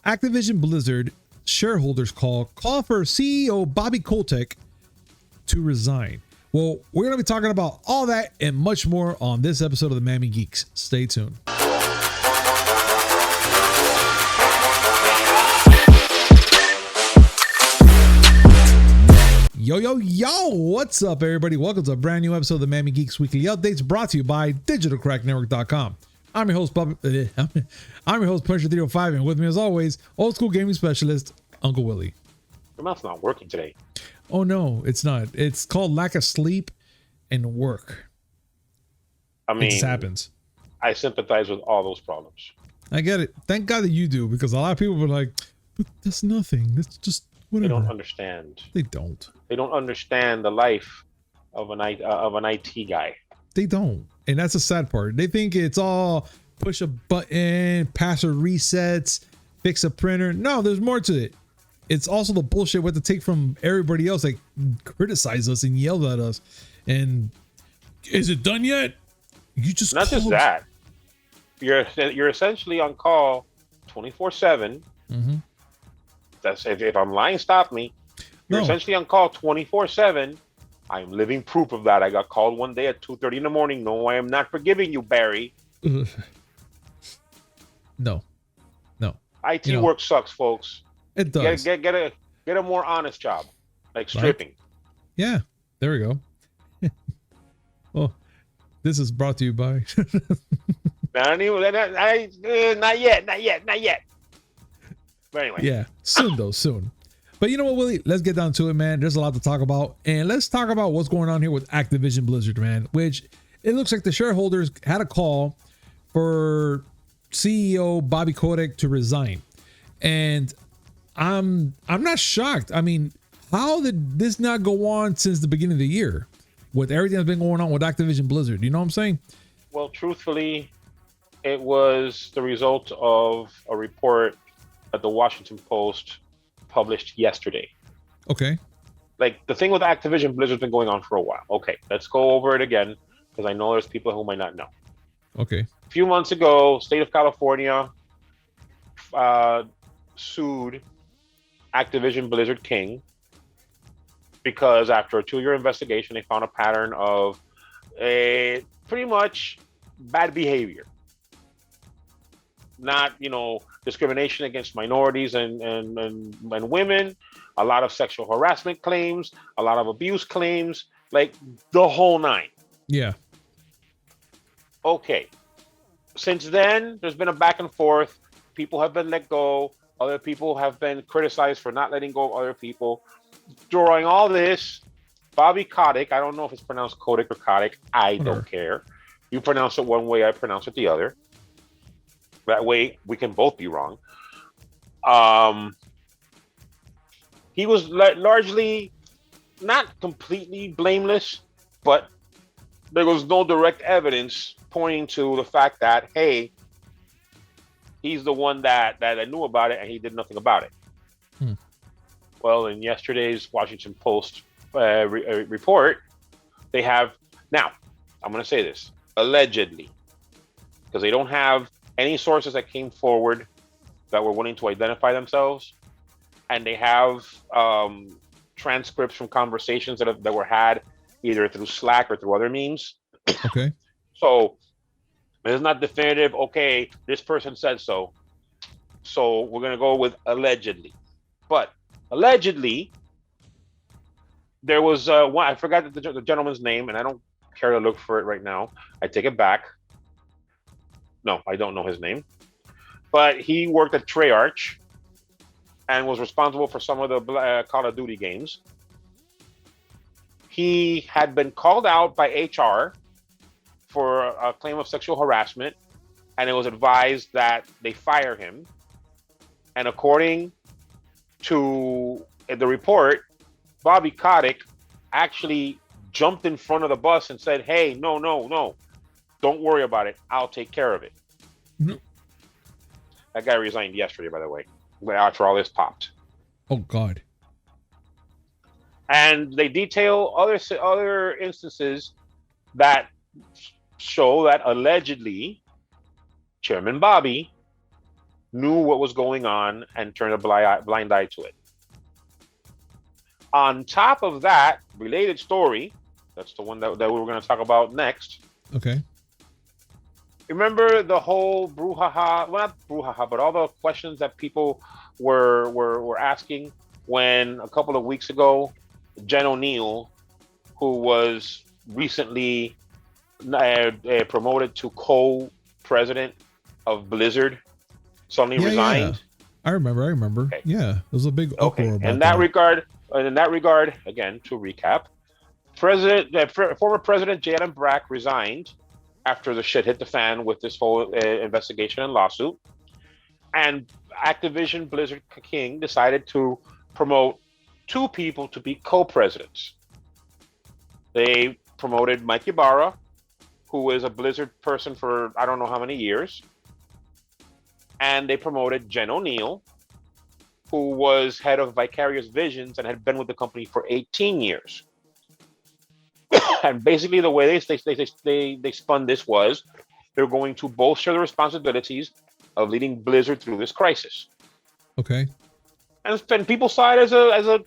Activision Blizzard shareholders call for CEO Bobby Kotick to resign. Well, we're going to be talking about all that and much more on this episode of the Miami Geeks. Stay tuned. Yo, what's up, everybody? Welcome to a brand new episode of the Miami Geeks Weekly Updates, brought to you by digitalcracknetwork.com. I'm your host, I'm your host, Punisher 305, and with me, as always, old school gaming specialist, Uncle Willie. Your mouth's not working today. Oh, no, it's not. It's called lack of sleep and work. I mean, it just happens. I sympathize with all those problems. I get it. Thank God that you do, because a lot of people were like, but that's nothing. That's just whatever. They don't understand. They don't. They don't understand the life of an IT guy. They don't. And that's the sad part. They think it's all push a button, password resets, fix a printer. No, there's more to it. It's also the bullshit we have to take from everybody else that criticize us and yelled at us. And is it done yet? You just not just that. You're essentially on call 24/7. Mm-hmm. That's if I'm lying, stop me. You're essentially on call 24/7. I'm living proof of that. I got called one day at 2:30 in the morning. No, I am not forgiving you, Barry. No. IT work sucks, folks. It does. Get a more honest job, like stripping. Right? Yeah, there we go. Well, this is brought to you by. Not yet. But anyway. Yeah, soon. But you know what, Willie? Let's get down to it, man. There's a lot to talk about. And let's talk about what's going on here with Activision Blizzard, man, which it looks like the shareholders had a call for CEO Bobby Kotick to resign. And I'm not shocked. I mean, how did this not go on since the beginning of the year with everything that's been going on with Activision Blizzard? You know what I'm saying? Well, truthfully, it was the result of a report that the Washington Post published yesterday. Okay. Like, the thing with Activision Blizzard's been going on for a while. Okay, let's go over it again, because I know there's people who might not know. Okay. A few months ago, state of California sued Activision Blizzard King because after a 2-year investigation, they found a pattern of pretty much bad behavior. Not, discrimination against minorities and women, a lot of sexual harassment claims, a lot of abuse claims, like the whole nine. Yeah. Okay. Since then, there's been a back and forth. People have been let go. Other people have been criticized for not letting go of other people. During all this, Bobby Kotick, I don't know if it's pronounced Kotick or Kotick. I don't care. You pronounce it one way, I pronounce it the other. That way, we can both be wrong. He was largely, not completely blameless, but there was no direct evidence pointing to the fact that, hey, he's the one that knew about it and he did nothing about it. Well, in yesterday's Washington Post report, they have, now, I'm going to say this, allegedly, because they don't have any sources that came forward that were willing to identify themselves, and they have transcripts from conversations that were had either through Slack or through other means. Okay. So it's not definitive. Okay, this person said so. So we're gonna go with allegedly. But allegedly, there was one. I forgot the gentleman's name, and I don't care to look for it right now. I take it back. No, I don't know his name. But he worked at Treyarch and was responsible for some of the Call of Duty games. He had been called out by HR for a claim of sexual harassment, and it was advised that they fire him. And according to the report, Bobby Kotick actually jumped in front of the bus and said, hey, no. Don't worry about it. I'll take care of it. Mm-hmm. That guy resigned yesterday, by the way, after all this popped. Oh, God. And they detail other instances that show that allegedly Chairman Bobby knew what was going on and turned a blind eye to it. On top of that, related story, that's the one that we were going to talk about next. Okay. Remember the whole brouhaha, well, not brouhaha, but all the questions that people were asking when a couple of weeks ago, Jen O'Neill, who was recently promoted to co-president of Blizzard, suddenly resigned. Yeah. I remember. Okay. Yeah, it was a big uproar about in that regard, again, to recap, former President J. Allen Brack resigned after the shit hit the fan with this whole investigation and lawsuit. And Activision Blizzard King decided to promote two people to be co-presidents. They promoted Mike Ybarra, who is a Blizzard person for I don't know how many years. And they promoted Jen O'Neill, who was head of Vicarious Visions and had been with the company for 18 years. And basically the way they spun this was they're going to both share the responsibilities of leading Blizzard through this crisis. Okay. And people saw it as a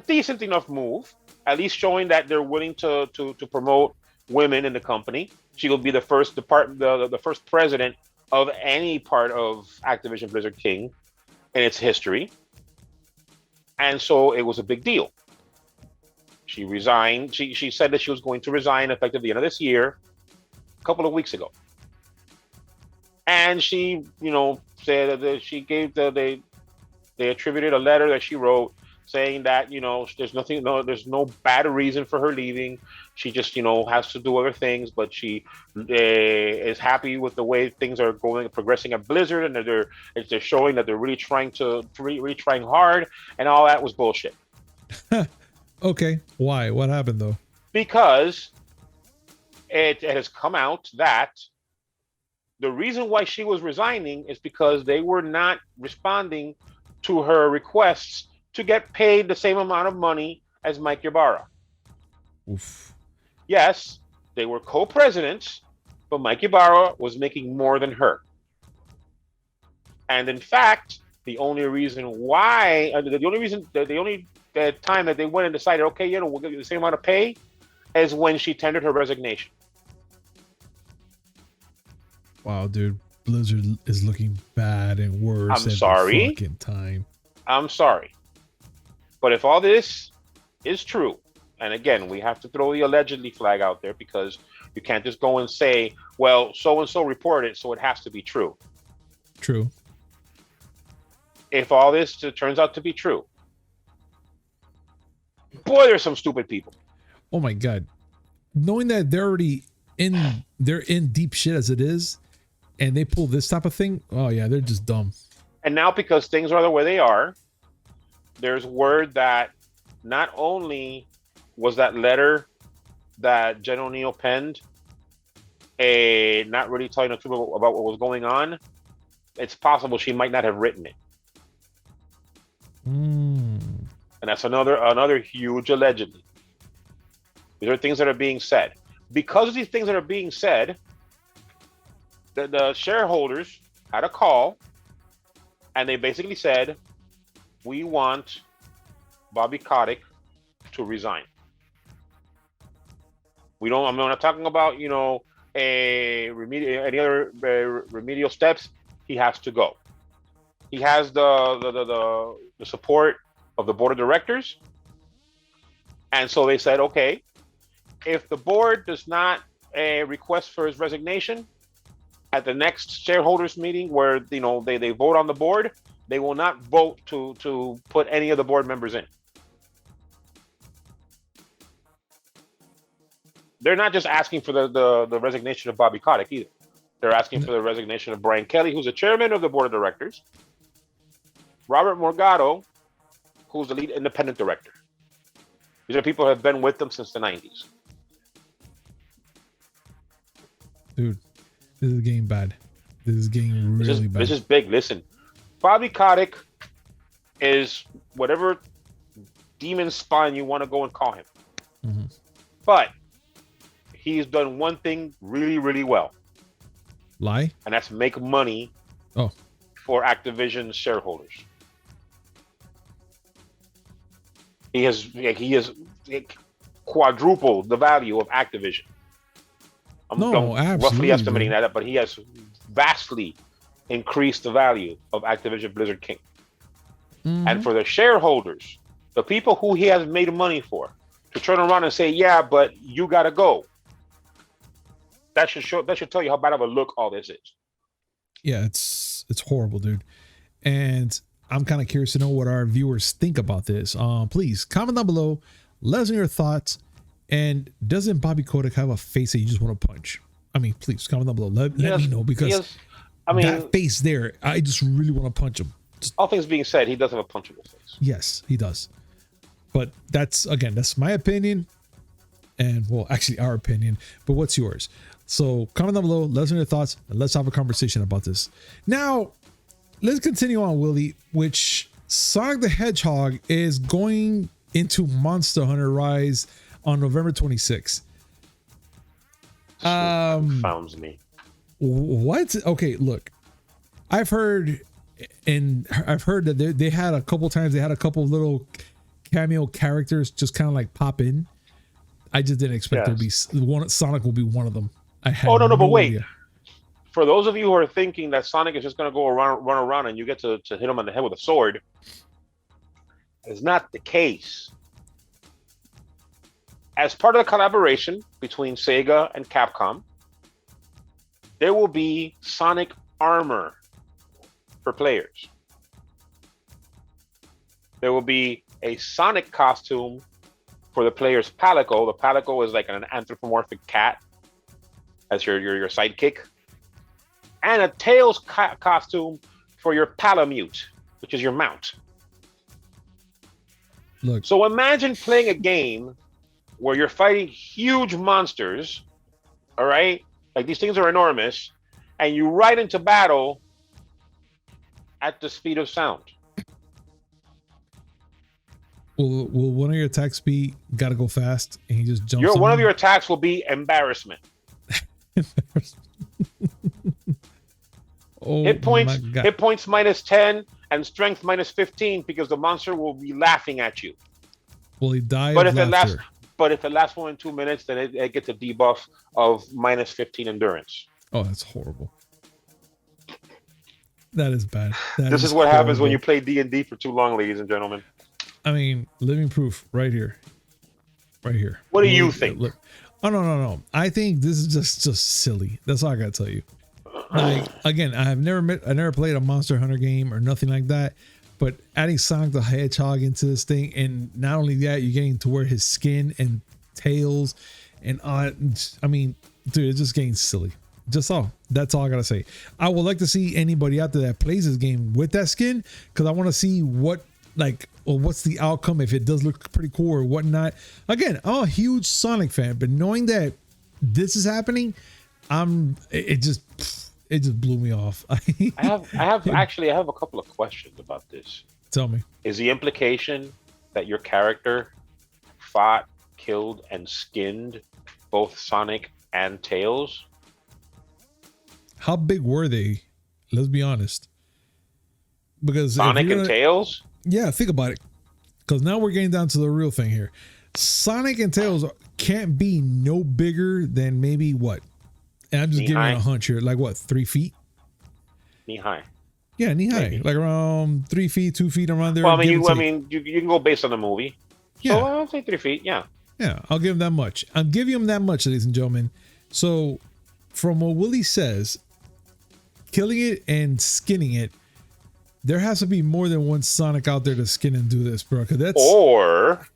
decent enough move, at least showing that they're willing to promote women in the company. She will be the first the first president of any part of Activision Blizzard King in its history. And so it was a big deal. She resigned. She said that she was going to resign effective the end of this year, a couple of weeks ago. And she, said that she gave they attributed a letter that she wrote saying that, there's no bad reason for her leaving. She just, has to do other things, but she is happy with the way things are progressing at Blizzard, and they're showing that they're really trying hard, and all that was bullshit. Okay. Why? What happened though? Because it has come out that the reason why she was resigning is because they were not responding to her requests to get paid the same amount of money as Mike Ybarra. Oof. Yes, they were co-presidents, but Mike Ybarra was making more than her. And in fact, the only time that they went and decided, okay, we'll give you the same amount of pay, is when she tendered her resignation. Wow, dude, Blizzard is looking bad and worse. I'm sorry. Fucking time. I'm sorry, but if all this is true, and again, we have to throw the allegedly flag out there because you can't just go and say, well, so and so reported, so it has to be true. True. If all this turns out to be true, boy, there's some stupid people. Oh my God. Knowing that they're already they're in deep shit as it is, and they pull this type of thing, oh yeah, they're just dumb. And now because things are the way they are, there's word that not only was that letter that Jen O'Neill penned not really telling the truth about what was going on, it's possible she might not have written it. And that's another huge allegedly. These are things that are being said. Because of these things that are being said, the shareholders had a call, and they basically said, we want Bobby Kotick to resign. I'm not talking about, any other remedial steps. He has to go. He has the support of the board of directors. And so they said, okay, if the board does not request for his resignation at the next shareholders meeting where, they vote on the board, they will not vote to put any of the board members in. They're not just asking for the resignation of Bobby Kotick either. They're asking for the resignation of Brian Kelly, who's the chairman of the board of directors, Robert Morgado, who's the lead independent director. These are people who have been with them since the 90s. Dude, this is getting bad. This is getting really bad. This is big. Listen, Bobby Kotick is whatever demon spawn you want to go and call him. Mm-hmm. But he's done one thing really, really well. Lie? And that's make money for Activision shareholders. He has quadrupled the value of Activision. I'm roughly estimating that, but he has vastly increased the value of Activision Blizzard King. And for the shareholders, the people who he has made money for, to turn around and say, yeah, but you gotta go. That should tell you how bad of a look all this is. Yeah, it's horrible, dude. And I'm kind of curious to know what our viewers think about this. Please comment down below. Let us know your thoughts. And doesn't Bobby Kotick have a face that you just want to punch? I mean, please comment down below. Let me know, because that face there, I just really want to punch him. All things being said, he does have a punchable face. Yes, he does. But that's my opinion. And well, actually our opinion, but what's yours? So comment down below, let us know your thoughts, and let's have a conversation about this. Now, let's continue on, Willie, which Sonic the Hedgehog is going into Monster Hunter Rise on November 26th. Confounds me. What? Okay, look, I've heard that they had a couple times, they had a couple little cameo characters just kind of like pop in. I just didn't expect there to be one. Sonic will be one of them. But wait. Idea. For those of you who are thinking that Sonic is just going to go run around and you get to hit him on the head with a sword, it's not the case. As part of the collaboration between Sega and Capcom, there will be Sonic armor for players. There will be a Sonic costume for the player's Palico. The Palico is like an anthropomorphic cat as your sidekick. And a Tails costume for your Palamute, which is your mount. Look. So imagine playing a game where you're fighting huge monsters, all right? Like these things are enormous, and you ride into battle at the speed of sound. Will one of your attacks be gotta go fast and he just jumps? One of your attacks will be embarrassment. Oh, hit points -10 and strength -15 because the monster will be laughing at you. Will he die? But if it lasts more than 2 minutes, then it gets a debuff of -15 endurance. Oh, that's horrible. That is bad. This is what happens when you play D&D for too long, ladies and gentlemen. I mean, living proof right here. Right here. What do you think? Look. Oh, no. I think this is just silly. That's all I gotta tell you. Like, again, I never played a Monster Hunter game or nothing like that. But adding Sonic the Hedgehog into this thing, and not only that, you're getting to wear his skin and tails, and I mean, dude, it's just getting silly. That's all I gotta say. I would like to see anybody out there that plays this game with that skin, because I want to see what's the outcome, if it does look pretty cool or whatnot. Again, I'm a huge Sonic fan, but knowing that this is happening, it just blew me off. I have a couple of questions about this. Tell me. Is the implication that your character fought, killed, and skinned both Sonic and Tails? How big were they? Let's be honest. Because Sonic and Tails? Yeah, think about it. Because now we're getting down to the real thing here. Sonic and Tails can't be no bigger than maybe what? And I'm just giving you a hunch here. Like what, 3 feet? Knee high. Yeah, knee high. Maybe. Like around 3 feet, 2 feet around there. Well, you can go based on the movie. Yeah. So I'll say 3 feet, yeah. Yeah, I'll give him that much. I'm giving him that much, ladies and gentlemen. So from what Willie says, killing it and skinning it, there has to be more than one Sonic out there to skin and do this, bro. Or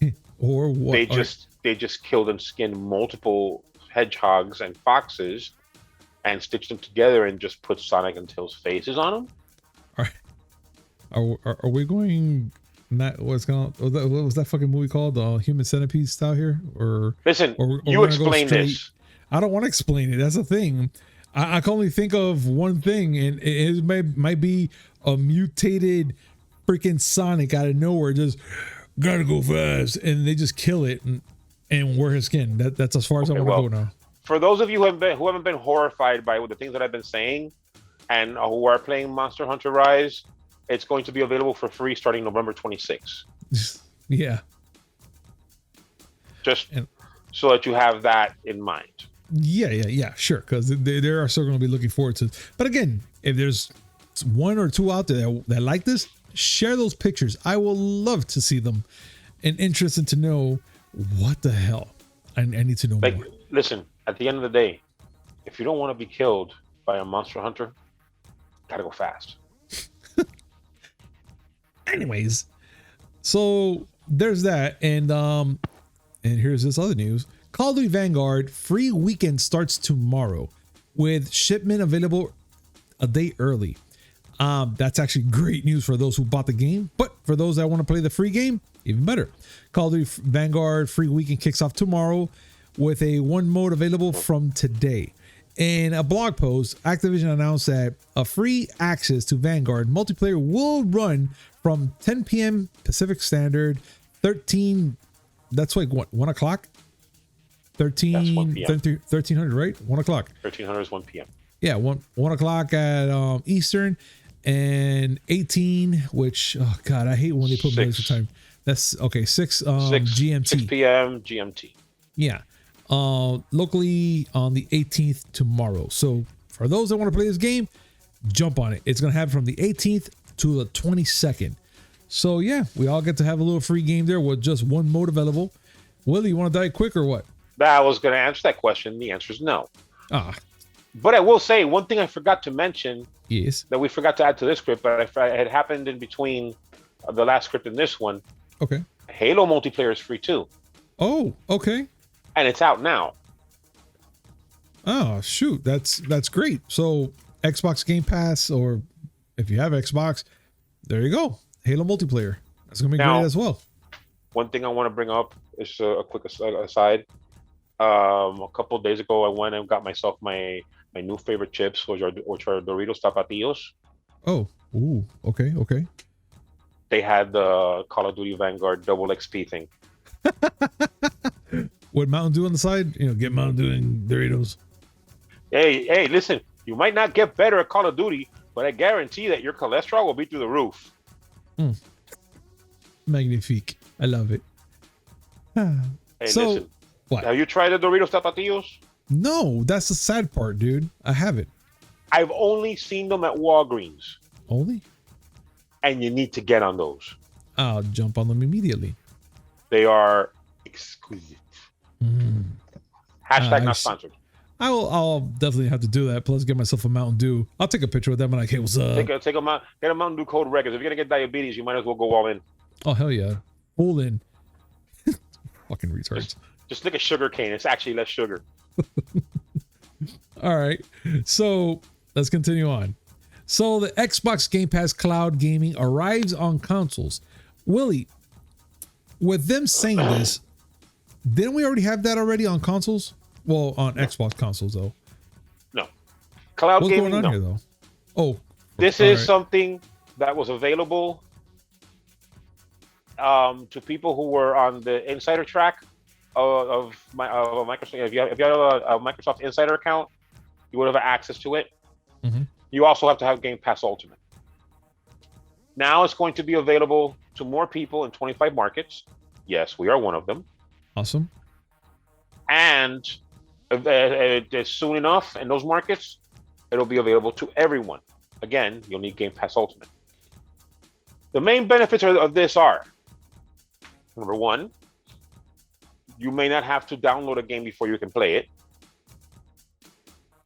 what? They just killed and skinned multiple hedgehogs and foxes and stitched them together and just put Sonic and Tails faces on them. Are we going? What was that fucking movie called? The Human Centipede style here? Or listen, you explain this. I don't want to explain it. That's the thing. I can only think of one thing, and it might be a mutated freaking Sonic out of nowhere, just gotta go fast, and they just kill it and wear his skin. That's as far as I want to go now. For those of you who haven't been horrified by the things that I've been saying, and who are playing Monster Hunter Rise, it's going to be available for free starting November 26th. Yeah. Just so that you have that in mind. Yeah, sure. Because they are still going to be looking forward to it. But again, if there's one or two out there that like this, share those pictures. I will love to see them and interested to know what the hell. I need to know more. Listen, at the end of the day, if you don't want to be killed by a monster hunter, gotta go fast. Anyways, so there's that, and here's this other news. Call of Duty Vanguard free weekend starts tomorrow with shipment available a day early. That's actually great news for those who bought the game, but for those that want to play the free game, even better. Call of Duty Vanguard free weekend kicks off tomorrow with a one mode available from today. In a blog post, Activision announced that a free access to Vanguard multiplayer will run from 10 p.m. Pacific Standard, 13. That's like what, 1 o'clock? 1300, right? 1 o'clock. 1300 is 1 p.m. Yeah, 1 o'clock at Eastern, and 18, which, oh God, I hate when they put Malaysia time. That's okay, 6 GMT. 6 p.m. GMT. Yeah. Locally on the 18th tomorrow. So for those that want to play this game, jump on it. It's going to happen from the 18th to the 22nd. So yeah, we all get to have a little free game there with just one mode available. Willie, you want to die quick or what? I was going to answer that question. The answer is no. But I will say one thing I forgot to mention. Yes. That we forgot to add to this script, but it had happened in between the last script and this one. Okay. Halo multiplayer is free too. Oh, okay. And it's out now. Oh, shoot. That's great. So Xbox Game Pass, or if you have Xbox, there you go. Halo multiplayer. That's going to be great as well. One thing I want to bring up is a quick aside. A couple of days ago, I went and got myself my new favorite chips, which are Doritos Tapatios. Oh, ooh, okay. They had the Call of Duty Vanguard double XP thing. With Mountain Dew on the side, get Mountain Dew and Doritos. Hey, listen, you might not get better at Call of Duty, but I guarantee that your cholesterol will be through the roof. Magnifique. I love it. Hey, so, listen, what? Have you tried the Doritos Tapatios? No, that's the sad part, dude. I haven't. I've only seen them at Walgreens. Only? And you need to get on those. I'll jump on them immediately. They are exquisite. Hashtag not sponsored. I'll definitely have to do that. Plus, get myself a Mountain Dew. I'll take a picture with them and like, hey, what's up? Get a Mountain Dew Code Records. If you're gonna get diabetes, you might as well go all in. Oh hell yeah, full in. Fucking retards. Just look at sugar cane. It's actually less sugar. All right, so let's continue on. So the Xbox Game Pass Cloud Gaming arrives on consoles. Willie, with them saying this, didn't we already have that already on consoles? Well, on Xbox consoles though. No. Cloud What's gaming. Going on here, though? Oh, this is something that was available to people who were on the insider track of Microsoft. If you had a Microsoft Insider account, you would have access to it. Mm-hmm. You also have to have Game Pass Ultimate. Now it's going to be available to more people in 25 markets. Yes, we are one of them. Awesome. And soon enough in those markets, it'll be available to everyone. Again, you'll need Game Pass Ultimate. The main benefits of this are, number one, you may not have to download a game before you can play it.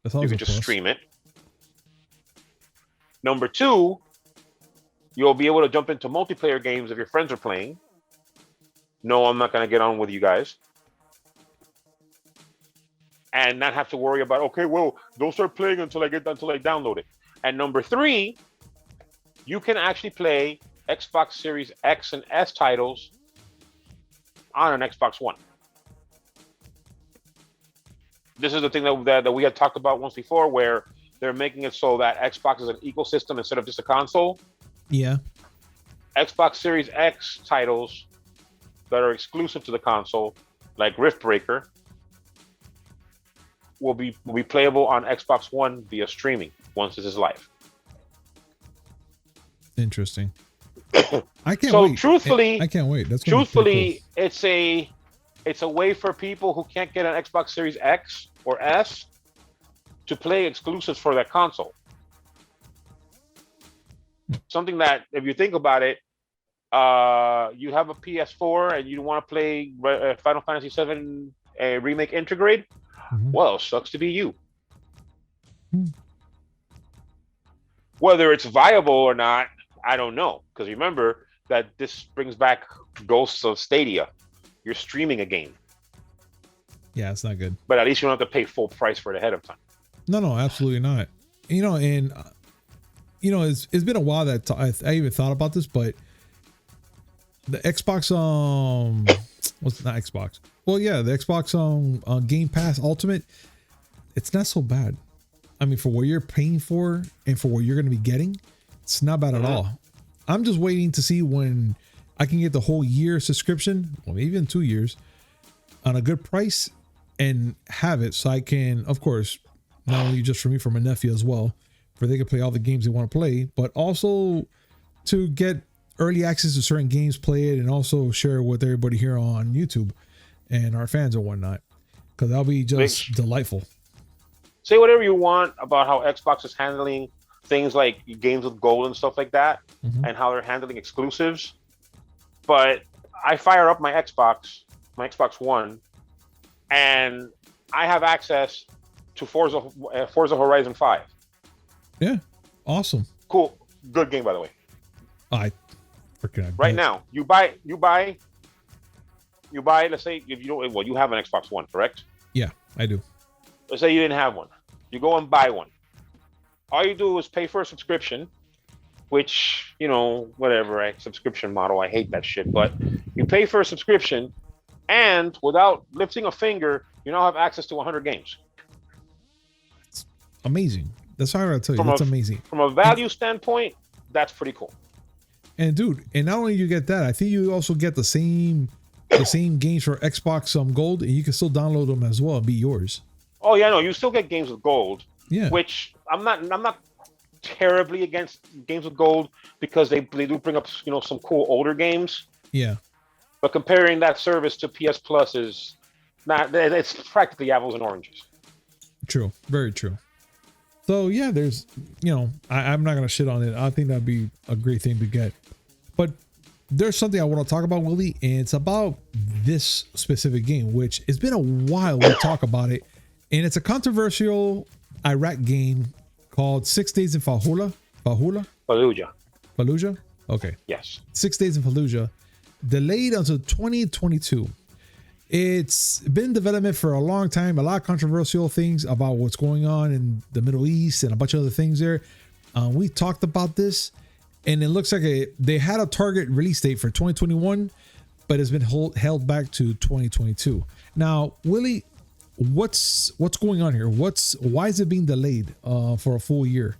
You can just stream it. Number two, you'll be able to jump into multiplayer games if your friends are playing. No, I'm not going to get on with you guys. And not have to worry about, okay, well, don't start playing until I download it. And number three, you can actually play Xbox Series X and S titles on an Xbox One. This is the thing that we had talked about once before, where they're making it so that Xbox is an ecosystem instead of just a console. Yeah. Xbox Series X titles that are exclusive to the console, like Rift Breaker, will be playable on Xbox One via streaming once this is live. Interesting. I can't So wait. truthfully, I can't wait. That's gonna be pretty it's a way for people who can't get an Xbox Series X or S to play exclusives for that console. Something that, if you think about it, you have a PS4 and you want to play Final Fantasy VII Remake Intergrade. Mm-hmm. Well, sucks to be you. Whether it's viable or not, I don't know. Because remember that this brings back Ghosts of Stadia. You're streaming a game. Yeah, it's not good. But at least you don't have to pay full price for it ahead of time. No, absolutely not. You know, and it's been a while that I even thought about this, but the Xbox what's not Xbox? Well, yeah, the Xbox Game Pass Ultimate, it's not so bad. I mean, for what you're paying for and for what you're going to be getting, it's not bad at all. I'm just waiting to see when I can get the whole year subscription, or maybe even 2 years, on a good price and have it so I can, of course, not only just for me, for my nephew as well, where they can play all the games they want to play, but also to get early access to certain games, play it, and also share it with everybody here on YouTube and our fans and whatnot, because that'll be just delightful. Say whatever you want about how Xbox is handling things like games with gold and stuff like that, and how they're handling exclusives. But I fire up my Xbox One, and I have access to Forza Horizon 5. Yeah, awesome. Cool, good game, by the way. I freaking right now you buy. Let's say if you don't, well, you have an Xbox One, correct? Yeah, I do. Let's say you didn't have one. You go and buy one. All you do is pay for a subscription, which, whatever, right? Subscription model. I hate that shit. But you pay for a subscription, and without lifting a finger, you now have access to 100 games. It's amazing. That's how I gotta tell you. That's amazing. From a value standpoint, that's pretty cool. And dude, and not only you get that, I think you also get the same games for Xbox Gold, and you can still download them as well and be yours. Oh yeah, no, you still get games with gold. Yeah. Which I'm not terribly against games with gold, because they do bring up some cool older games. Yeah. But comparing that service to PS Plus is not. It's practically apples and oranges. True. Very true. So yeah, there's I'm not gonna shit on it. I think that'd be a great thing to get. But there's something I want to talk about, Willie, and it's about this specific game, which it's been a while we talk about it. And it's a controversial Iraq game called 6 Days in Fallujah. Fallujah? Okay. Yes. 6 Days in Fallujah. Delayed until 2022. It's been in development for a long time. A lot of controversial things about what's going on in the Middle East and a bunch of other things there. We talked about this, and it looks like they had a target release date for 2021, but it's been held back to 2022. Now, Willie, what's going on here? Why is it being delayed for a full year,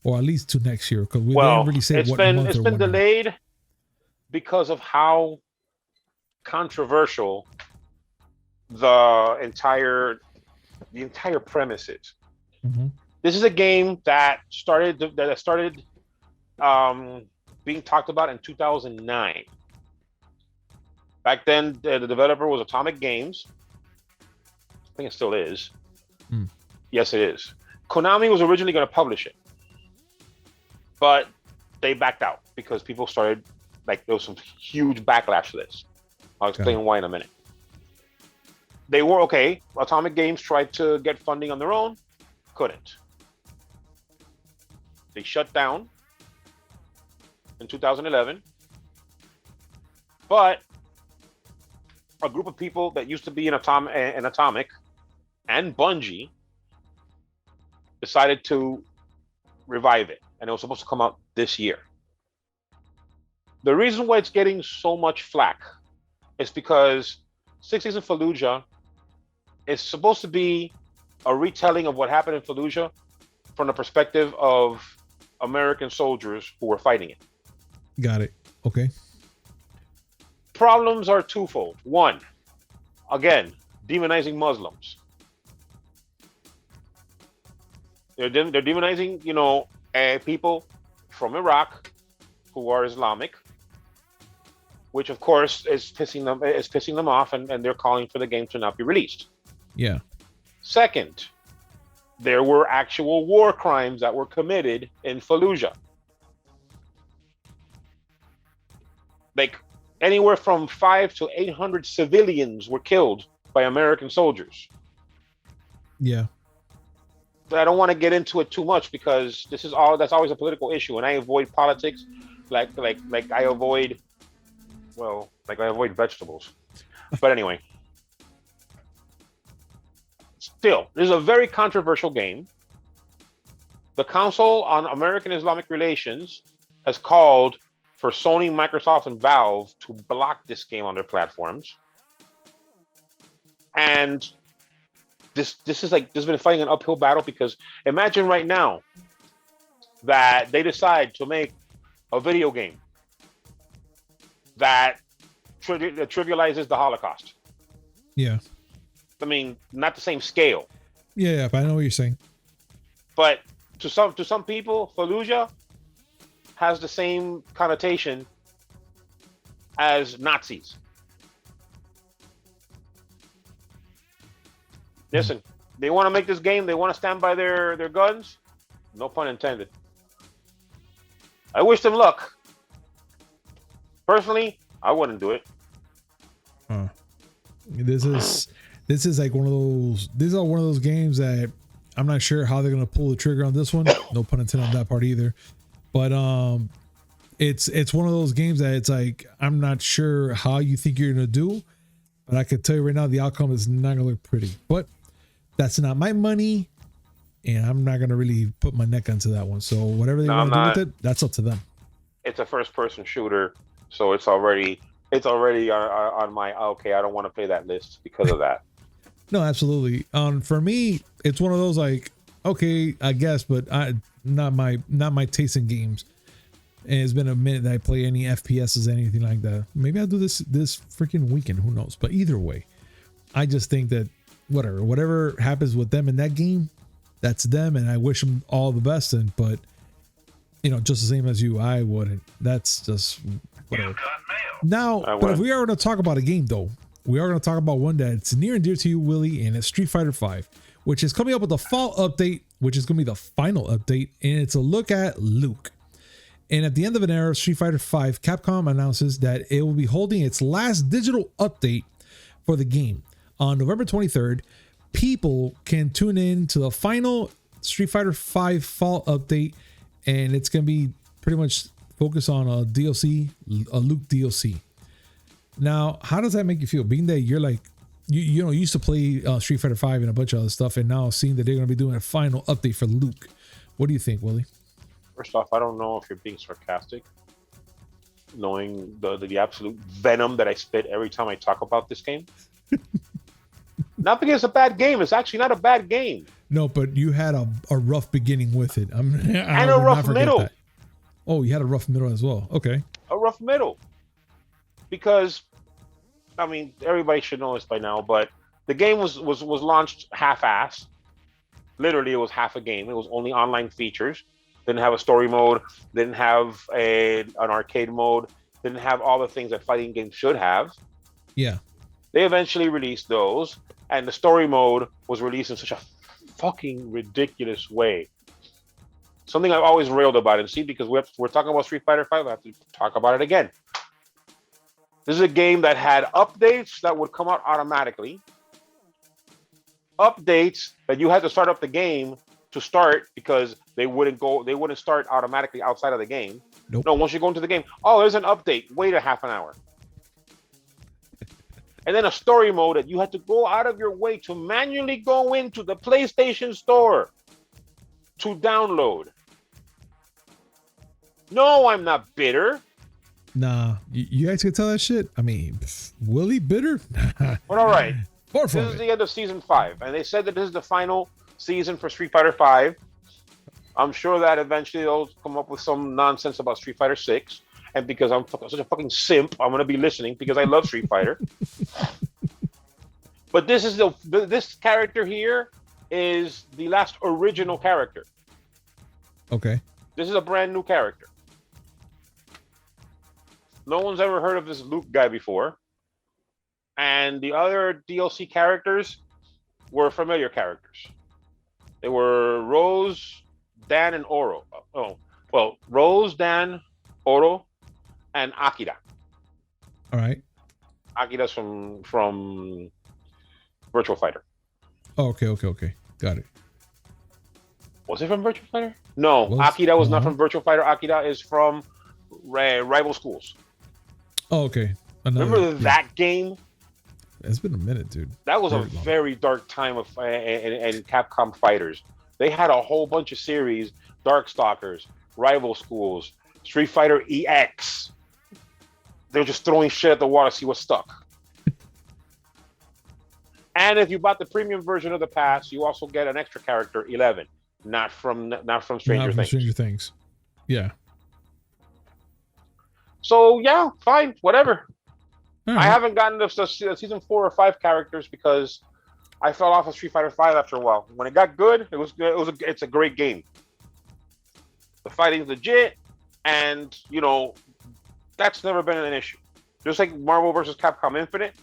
or at least to next year? Because we didn't really say what month. It's been delayed because of how controversial the entire premise is. This is a game that started being talked about in 2009. Back then, the developer was Atomic Games. I think it still is. Yes, it is. Konami was originally going to publish it, but they backed out because people started, there was some huge backlash to this. I'll explain why in a minute. They were okay. Atomic Games tried to get funding on their own, couldn't. They shut down in 2011, but a group of people that used to be in Atomic and Bungie decided to revive it, and it was supposed to come out this year. The reason why it's getting so much flack is because 6 Days in Fallujah is supposed to be a retelling of what happened in Fallujah from the perspective of American soldiers who were fighting it. Got it. Okay. Problems are twofold. One, again, demonizing Muslims. They're demonizing, people from Iraq who are Islamic, which of course is pissing them off, and they're calling for the game to not be released. Yeah. Second, there were actual war crimes that were committed in Fallujah. Like anywhere from 500 to 800 civilians were killed by American soldiers. Yeah. But I don't want to get into it too much because that's always a political issue, and I avoid politics like I avoid vegetables. But anyway, still, this is a very controversial game. The Council on American Islamic Relations has called for Sony, Microsoft, and Valve to block this game on their platforms. And this has been fighting an uphill battle, because imagine right now that they decide to make a video game that trivializes the Holocaust. Yeah. I mean, not the same scale. Yeah, but I know what you're saying. But to some people, Fallujah has the same connotation as Nazis. Listen, they want to make this game, they want to stand by their guns. No pun intended. I wish them luck. Personally, I wouldn't do it. This is like one of those. These are one of those games that I'm not sure how they're gonna pull the trigger on this one. No pun intended on that part either. But it's one of those games that it's like, I'm not sure how you think you're gonna do, but I can tell you right now the outcome is not gonna look pretty. But that's not my money, and I'm not gonna really put my neck onto that one. So whatever they want to do with it, that's up to them. It's a first-person shooter, so it's already on my okay. I don't want to play that list because of that. No, absolutely. For me, it's one of those like, okay, I guess, but not my taste in games. And it's been a minute that I play any FPSs, anything like that. Maybe I'll do this freaking weekend. Who knows? But either way, I just think that whatever happens with them in that game, that's them, and I wish them all the best. But just the same as you, I wouldn't. That's just whatever. Now, but if we are going to talk about a game, though, we are going to talk about one that's near and dear to you, Willie, and it's Street Fighter V, which is coming up with the fall update, which is going to be the final update, and it's a look at Luke. And at the end of an era, Street Fighter V, Capcom announces that it will be holding its last digital update for the game. On November 23rd, people can tune in to the final Street Fighter V fall update, and it's going to be pretty much focused on a DLC, a Luke DLC. Now, how does that make you feel? Being that you're like, you used to play Street Fighter V and a bunch of other stuff, and now seeing that they're going to be doing a final update for Luke. What do you think, Willie? First off, I don't know if you're being sarcastic, knowing the absolute venom that I spit every time I talk about this game. Not because it's a bad game. It's actually not a bad game. No, but you had a rough beginning with it. And a rough middle. That. Oh, you had a rough middle as well. Okay. A rough middle. Because, I mean, everybody should know this by now, but the game was launched half-assed. Literally, it was half a game. It was only online features. Didn't have a story mode. Didn't have an arcade mode. Didn't have all the things that fighting games should have. Yeah. They eventually released those, and the story mode was released in such a fucking ridiculous way. Something I've always railed about, and see, because we're talking about Street Fighter V, I have to talk about it again. This is a game that had updates that would come out automatically. Updates that you had to start up the game to start, because they wouldn't start automatically outside of the game. Nope. No, once you go into the game, oh, there's an update. Wait a half an hour. And then a story mode that you had to go out of your way to manually go into the PlayStation Store to download. No, I'm not bitter. Nah, you guys can tell that shit. I mean, Willie bitter? But all right. This is the end of season 5, and they said that this is the final season for Street Fighter V. I'm sure that eventually they'll come up with some nonsense about Street Fighter 6. And because I'm such a fucking simp, I'm gonna be listening because I love Street Fighter. But this character here is the last original character. Okay. This is a brand new character. No one's ever heard of this Luke guy before. And the other DLC characters were familiar characters. They were Rose, Dan, and Oro. Oh, well, Rose, Dan, Oro, and Akira. All right. Akira's from Virtual Fighter. Oh, okay. Got it. Was it from Virtual Fighter? No, Was, Akira was not from Virtual Fighter. Akira is from Rival Schools. Oh, okay. Remember that game? It's been a minute, dude. That was very dark time of and Capcom fighters. They had a whole bunch of series: Darkstalkers, Rival Schools, Street Fighter EX. They're just throwing shit at the wall to see what stuck. And if you bought the premium version of the pass, you also get an extra character, 11, not from Stranger Things. Stranger Things. Yeah. So yeah, fine, whatever. Right. I haven't gotten to season 4 or 5 characters because I fell off of Street Fighter 5 after a while. When it got good, it was good. It's a great game. The fighting's legit, and that's never been an issue. Just like Marvel vs. Capcom Infinite,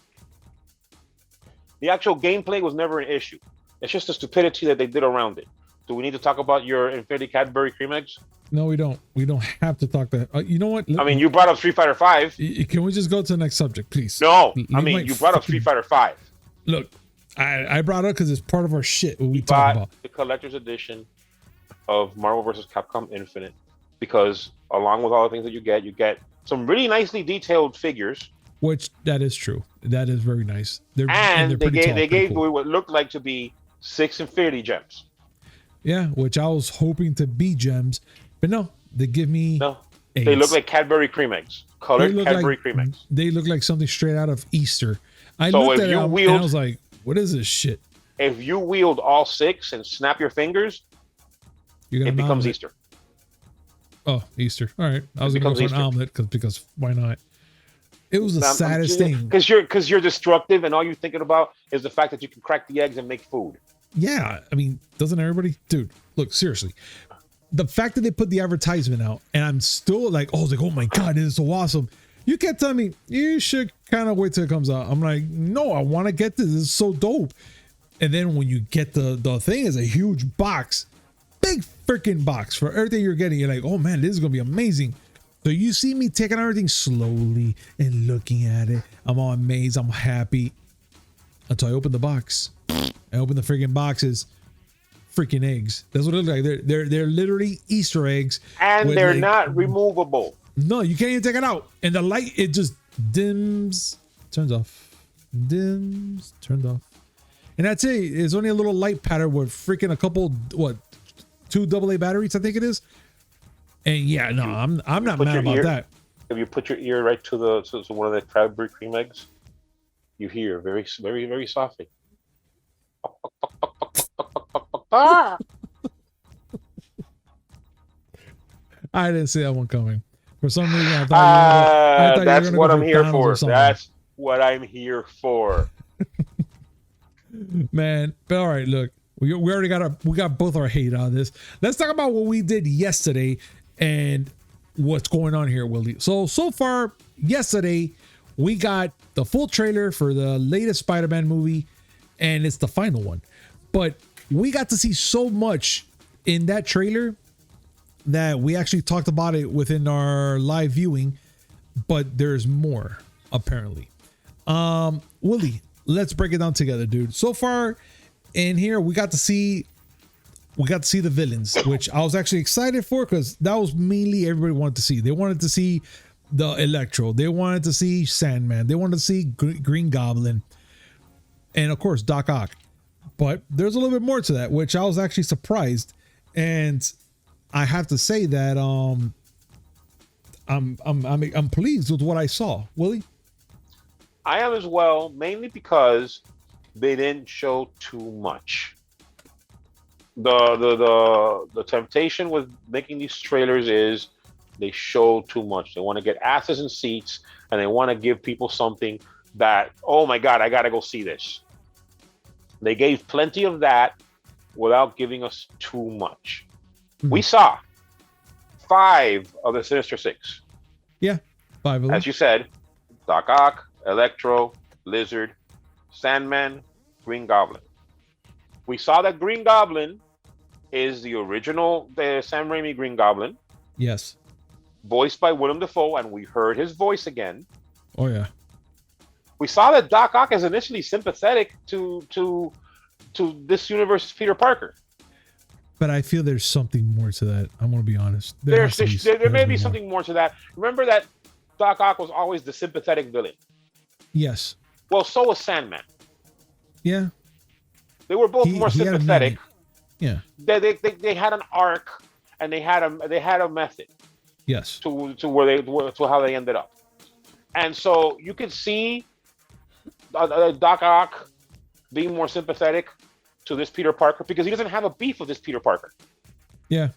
the actual gameplay was never an issue. It's just the stupidity that they did around it. Do we need to talk about your Infinity Cadbury cream eggs? No, we don't. We don't have to talk that. You know what? I mean, you brought up Street Fighter 5. Can we just go to the next subject, please? No, you brought up Street Fighter 5. Look, I brought it up because it's part of our shit. What we talk about the collector's edition of Marvel vs. Capcom Infinite, because along with all the things that you get some really nicely detailed figures. Which that is true. That is very nice. They gave what looked like to be 6 Infinity Gems. Yeah, which I was hoping to be gems, but no, they give me. No, eggs. They look like Cadbury cream eggs, colored Cadbury cream eggs. They look like something straight out of Easter. I looked at it and I was like, "What is this shit?" If you wield all 6 and snap your fingers, it becomes Easter. Oh, Easter! All right, I was going to go for an omelet because why not? It was the saddest thing because you're destructive and all you're thinking about is the fact that you can crack the eggs and make food. Yeah, I mean, doesn't everybody? Dude, look, seriously. The fact that they put the advertisement out and I'm still like, oh my God, this is so awesome. You kept telling me, you should kind of wait till it comes out. I'm like, no, I want to get this. This is so dope. And then when you get the thing is a huge box, big freaking box for everything you're getting. You're like, oh man, this is going to be amazing. So you see me taking everything slowly and looking at it. I'm all amazed. I'm happy until I open the box. I open the freaking boxes, freaking eggs. That's what it looks like. They're literally Easter eggs, and they're not removable. No, you can't even take it out. And the light, it just dims, turns off, dims, turned off, and that's it. It's only a little light pattern with freaking a couple 2 AA batteries, I think it is. And yeah, no, I'm not mad about that. If you put your ear right to one of the Cadbury cream eggs, you hear very, very, very softly. I didn't see that one coming. For some reason, I thought that's what I'm here for. That's what I'm here for. Man, but all right, look, we already got both our hate on this. Let's talk about what we did yesterday and what's going on here, Willie. So far, yesterday, we got the full trailer for the latest Spider-Man movie, and it's the final one. But we got to see so much in that trailer that we actually talked about it within our live viewing, but there's more, apparently. Willie, let's break it down together, dude. So far in here, we got to see the villains, which I was actually excited for because that was mainly everybody wanted to see. They wanted to see the Electro. They wanted to see Sandman. They wanted to see Green Goblin. And of course, Doc Ock. But there's a little bit more to that, which I was actually surprised. And I have to say that I'm pleased with what I saw. Willie? I am as well, mainly because they didn't show too much. The temptation with making these trailers is they show too much. They want to get asses in seats and they want to give people something that, oh my God, I gotta go see this. They gave plenty of that without giving us too much. We saw 5 of the Sinister Six. Yeah. 5 of them. As you said, Doc Ock, Electro, Lizard, Sandman, Green Goblin. We saw that Green Goblin is the original Sam Raimi Green Goblin, Yes. voiced by Willem Dafoe, and we heard his voice again. Oh yeah. We saw that Doc Ock is initially sympathetic to this universe's Peter Parker. But I feel there's something more to that. I'm gonna be honest. There may be something more to that. Remember that Doc Ock was always the sympathetic villain. Yes. Well, so was Sandman. Yeah. They were both more sympathetic. Yeah. They had an arc, and they had a method. Yes. To how they ended up, and so you can see Doc Ock being more sympathetic to this Peter Parker because he doesn't have a beef with this Peter Parker. Yeah.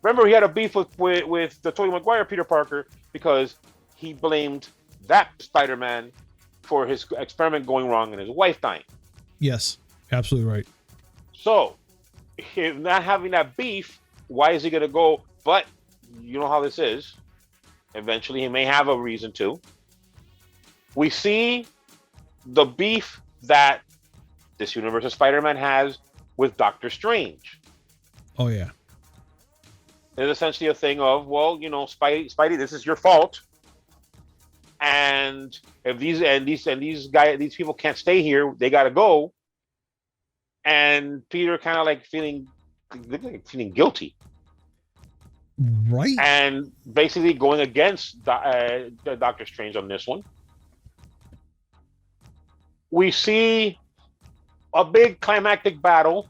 Remember, he had a beef with the Tobey Maguire Peter Parker because he blamed that Spider-Man for his experiment going wrong and his wife dying. Yes. Absolutely right. So, him not having that beef, why is he going to go? But you know how this is. Eventually, he may have a reason to. We see the beef that this universe of Spider-Man has with Doctor Strange. Oh yeah. It's essentially a thing of, well, you know, Spidey, this is your fault. And if these people can't stay here, they got to go. And Peter kind of like feeling guilty. Right. And basically going against Doctor Strange on this one. We see a big climactic battle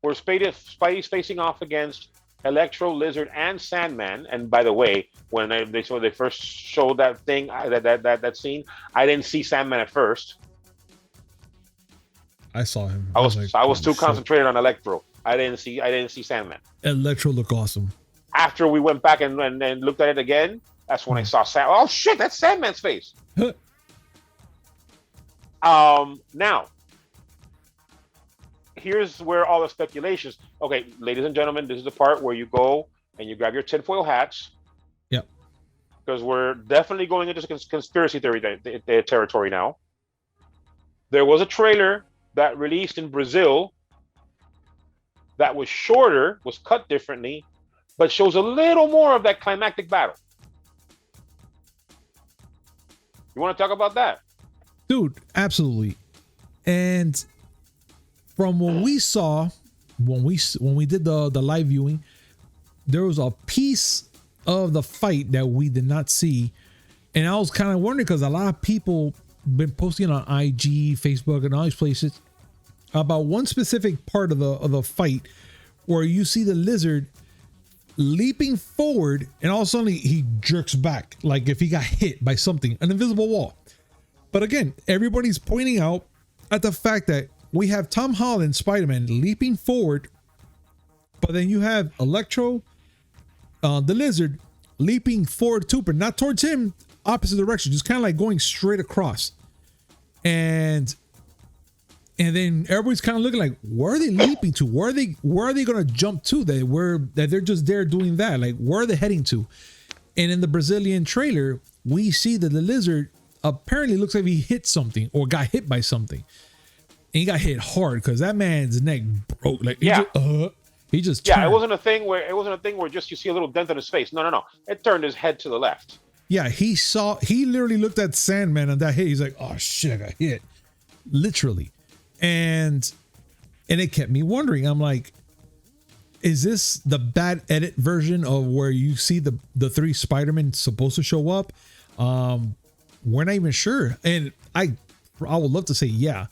where Spidey's facing off against Electro, Lizard, and Sandman. And by the way, when they first showed that thing, that scene, I didn't see Sandman at first. I saw him. I was too concentrated on Electro. I didn't see Sandman. Electro look awesome. After we went back and looked at it again, that's when I saw Sandman. Oh shit, that's Sandman's face. Now, here's where all the speculations. Okay, ladies and gentlemen, this is the part where you go and you grab your tinfoil hats. Yep. Because we're definitely going into conspiracy theory territory now. There was a trailer that released in Brazil that was shorter, was cut differently, but shows a little more of that climactic battle. You want to talk about that? Dude, absolutely. And from what we saw when we did the live viewing, there was a piece of the fight that we did not see. And I was kind of wondering because a lot of people been posting on IG, Facebook, and all these places about one specific part of the fight where you see the Lizard leaping forward and all of a sudden he jerks back like if he got hit by something, an invisible wall. But again, everybody's pointing out at the fact that we have Tom Holland, Spider-Man, leaping forward, but then you have Electro, the Lizard, leaping forward too, but not towards him, opposite direction, just kind of like going straight across. And then everybody's kind of looking like, where are they leaping to? Where are they going to jump to? That they're just there doing that. Like, where are they heading to? And in the Brazilian trailer, we see that the Lizard apparently looks like he hit something or got hit by something. And he got hit hard because that man's neck broke. Like, he just turned. It wasn't a thing where just you see a little dent in his face. No. It turned his head to the left. Yeah, he literally looked at Sandman and that hit. He's like, oh shit, I got hit. Literally. And it kept me wondering. I'm like, is this the bad edit version of where you see the three Spider-Men supposed to show up? We're not even sure. And I would love to say yeah.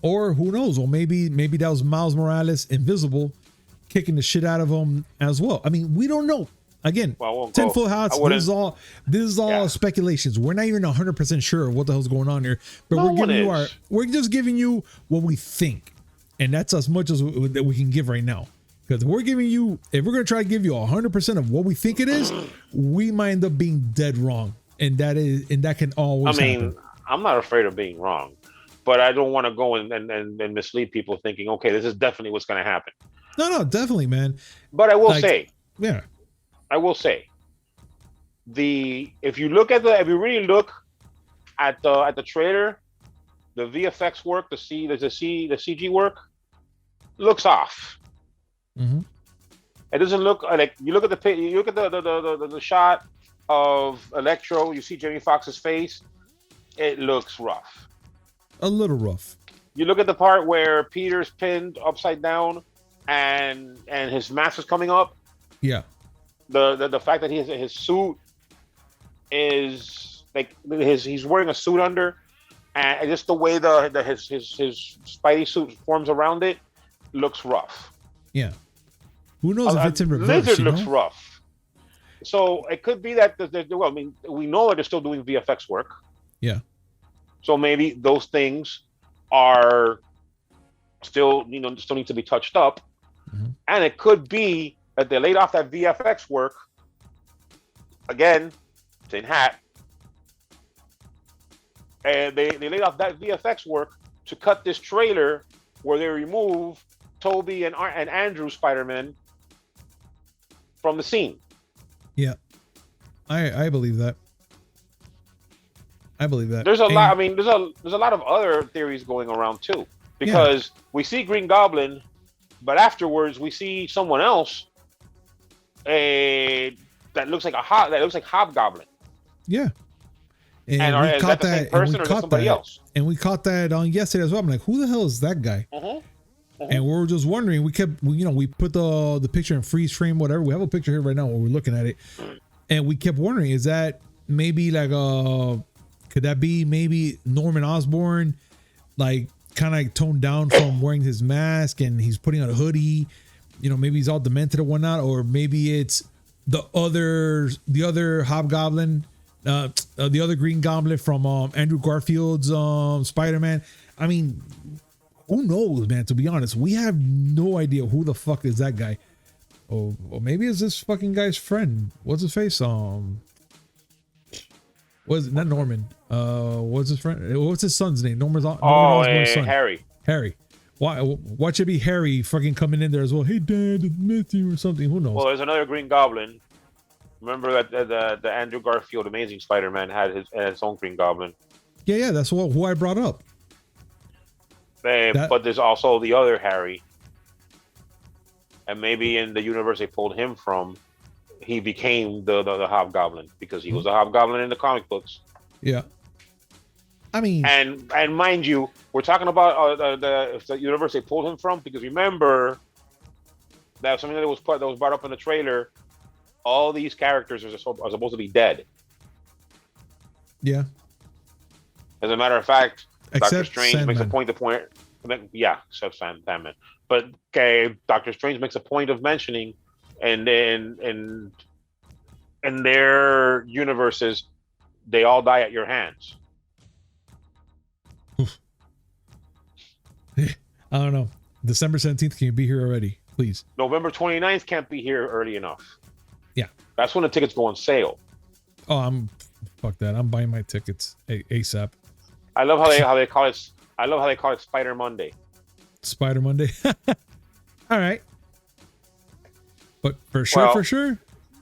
Or who knows? Or maybe that was Miles Morales, invisible, kicking the shit out of him as well. I mean, we don't know. Again, tinfoil hats. This is all speculations. We're not even 100% sure what the hell's going on here. But we're just giving you what we think, and that's as much as that we can give right now. Because if we're gonna try to give you 100% of what we think it is, we might end up being dead wrong, and that can always. happen. I'm not afraid of being wrong, but I don't want to go and mislead people thinking, okay, this is definitely what's going to happen. No, definitely, man. But I will say, yeah. I will say, if you really look at the trailer, the VFX work, the CG work looks off. Mm-hmm. It doesn't look like you look at the shot of Electro. You see Jamie Foxx's face. It looks rough. A little rough. You look at the part where Peter's pinned upside down, and his mask is coming up. Yeah. The fact that his suit is like he's wearing a suit under, and just the way his Spidey suit forms around it looks rough. Yeah. Who knows if it's in reverse? Lizard looks rough. So it could be that well, I mean, we know that they're still doing VFX work. Yeah. So maybe those things are still need to be touched up. Mm-hmm. And it could be that they laid off that VFX work. Again, same hat. And they laid off that VFX work to cut this trailer where they remove Toby and Andrew Spider-Man from the scene. Yeah. I believe that. I believe that. There's a lot. I mean, there's a lot of other theories going around too, because we see Green Goblin, but afterwards we see someone else, that looks like Hobgoblin. Yeah. And we caught that. Person or somebody else? And we caught that on yesterday as well. I'm like, who the hell is that guy? Mm-hmm. Mm-hmm. And we were just wondering. We kept, we put the picture in freeze frame, whatever. We have a picture here right now where we're looking at it, and we kept wondering, is that maybe like could that be maybe Norman Osborn, like kind of like toned down from wearing his mask and he's putting on a hoodie? Maybe he's all demented or whatnot, or maybe it's the other Hobgoblin, the other Green Goblin from Andrew Garfield's Spider-Man. I mean, who knows, man? To be honest, we have no idea who the fuck is that guy. Or maybe it's this fucking guy's friend. What's his face? Was it not Norman? What's his friend? What's his son's name? Norman Osborn's son. Harry. Why should be Harry fucking coming in there as well? Hey, Dad, I missed you or something. Who knows? Well, there's another Green Goblin. Remember that the Andrew Garfield Amazing Spider-Man had his own Green Goblin. Yeah, that's who I brought up. But there's also the other Harry, and maybe in the universe they pulled him from, he became the Hobgoblin because he was a Hobgoblin in the comic books. Yeah, I mean, and mind you, we're talking about the universe they pulled him from, because remember that something that was brought up in the trailer. All these characters are supposed to be dead. Yeah. As a matter of fact, except Doctor Strange Sandman. makes a point. Except Sandman. But Doctor Strange makes a point of mentioning, and then in their universes, they all die at your hands. I don't know. December 17th, can you be here already, please? November 29th can't be here early enough. Yeah. That's when the tickets go on sale. Oh, fuck that. I'm buying my tickets ASAP. I love how they call it. I love how they call it Spider Monday. Spider Monday. All right. But for sure,